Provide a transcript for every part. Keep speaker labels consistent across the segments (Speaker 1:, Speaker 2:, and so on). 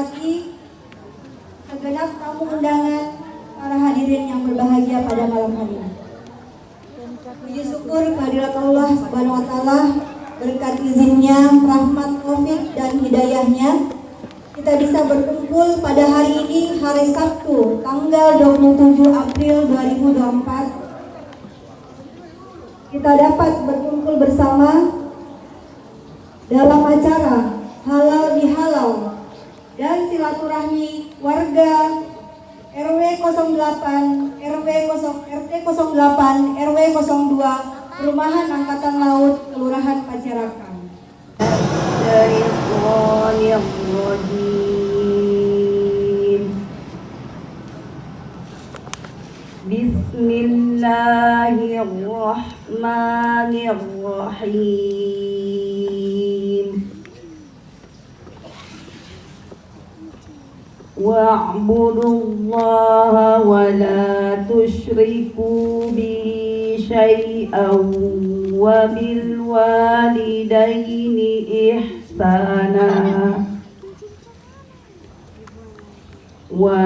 Speaker 1: hormati segenap tamu undangan, para hadirin yang berbahagia pada malam hari ini. Puji syukur kehadirat Allah Subhanahu wa taala, berkat izinnya, rahmat, taufik dan hidayahnya, kita bisa berkumpul pada hari ini, hari Sabtu, tanggal 27 April 2024. Kita dapat berkumpul bersama dalam acara Halal Bihalal dan silaturahmi warga RW 08, RT 08, RW 02, Perumahan Angkatan Laut, Kelurahan Pacarakan.
Speaker 2: Bismillahirrahmanirrahim. Wa'budullaha wa la tusyriku bihi syai'an wa bil walidaini ihsana wa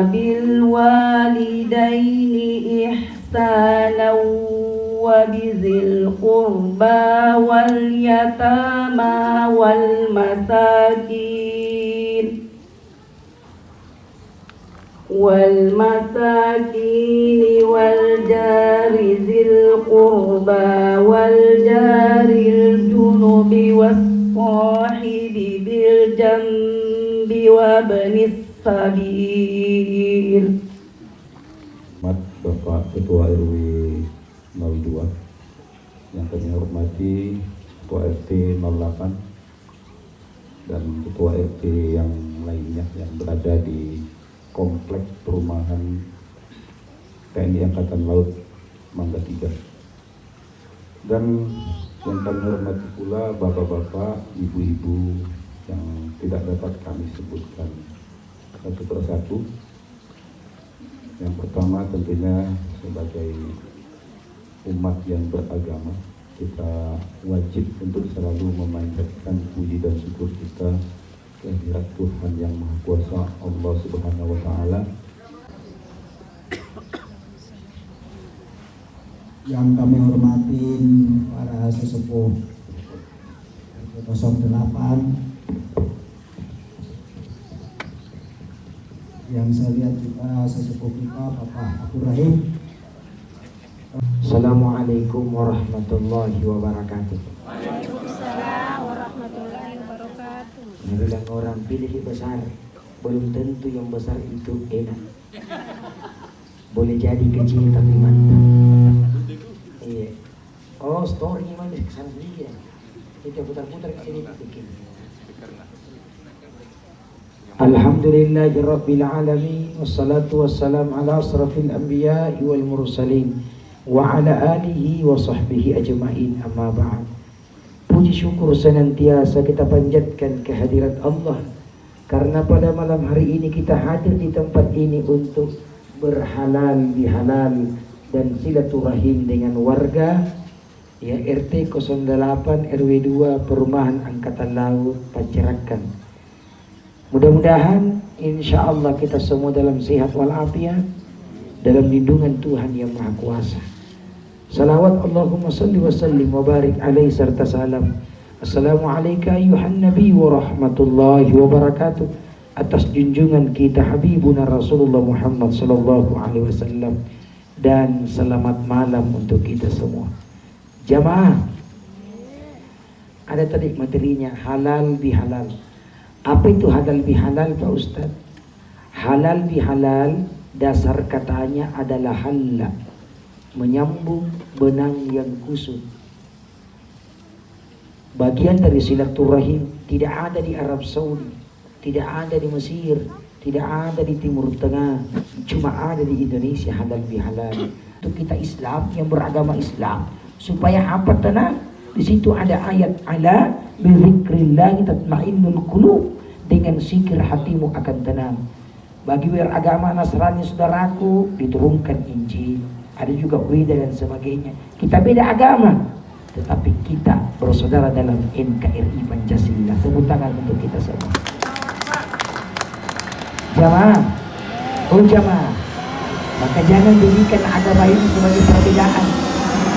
Speaker 2: bizil qurba wal yatama wal masakin wal jari zil qurba wal jaril junubi was sahibi bil jambi wa ibnis sabil.
Speaker 3: Bapak Ketua RW 02 yang kami hormati, Ketua RT 08 dan Ketua RT yang lainnya yang berada di komplek perumahan TNI Angkatan Laut Mangga 3, dan yang kami hormati pula bapak-bapak, ibu-ibu yang tidak dapat kami sebutkan satu persatu. Yang pertama tentunya sebagai umat yang beragama, kita wajib untuk selalu memanjatkan puji dan syukur kita kehadirat Tuhan yang Maha Kuasa, Allah Subhanahu wa taala.
Speaker 4: Yang kami hormatin para sesepuh RT 08, yang saya lihat juga sesepuh kita Bapak Abdul Rahim.
Speaker 5: Assalamualaikum warahmatullahi wabarakatuh.
Speaker 6: Waalaikumsalam warahmatullahi wabarakatuh.
Speaker 5: Bilang orang pilih besar, belum tentu yang besar itu enak. Boleh jadi kecil tapi mantap. Iya. Oh, story mana kesana sendiri ya. Kita putar-putar ke sini bikin. Alhamdulillahirabbil alamin, wassalatu wassalamu ala asrafil anbiya'i wal mursalin wa ala alihi wa sahbihi ajma'in, amma ba'd. Puji syukur senantiasa kita panjatkan kehadirat Allah, karena pada malam hari ini kita hadir di tempat ini untuk berhalal bihalal dan silaturahim dengan warga ya RT 08 RW 2 Perumahan Angkatan Laut Pacarakan. Mudah-mudahan insya Allah kita semua dalam sehat walafiat, dalam lindungan Tuhan yang Maha Kuasa. Salawat Allahumma salli wa sallim wa barik alaihi serta salam. Assalamualaikum ayuhan nabi wa rahmatullahi wa barakatuh, atas junjungan kita Habibuna Rasulullah Muhammad sallallahu alaihi wasallam, dan selamat malam untuk kita semua. Jamaah, ada tadi materinya halal bihalal. Apa itu halal bihalal Pak Ustaz? Halal bihalal dasar katanya adalah halla, menyambung benang yang kusut. Bagian dari silaturahim, tidak ada di Arab Saudi, tidak ada di Mesir, tidak ada di Timur Tengah, cuma ada di Indonesia halal bihalal. Untuk kita Islam yang beragama Islam, supaya apa tenang? Di situ ada ayat ala bizikrillah tatmainnul qulub, dengan zikir hatimu akan tenang. Bagi beragama Nasrani saudaraku diturunkan Injil, ada juga Weda dan sebagainya. Kita beda agama, tetapi kita bersaudara dalam NKRI Pancasila. Tepuk tangan untuk kita semua. Jamaah, oh jamaah. Maka jangan jadikan agama ini sebagai perbedaan.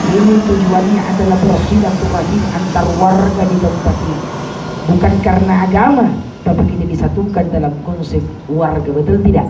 Speaker 5: Ini tujuannya adalah bersilaturahim antar warga di tempat ini. Bukan karena agama, tapi kita disatukan dalam konsep warga, betul tidak?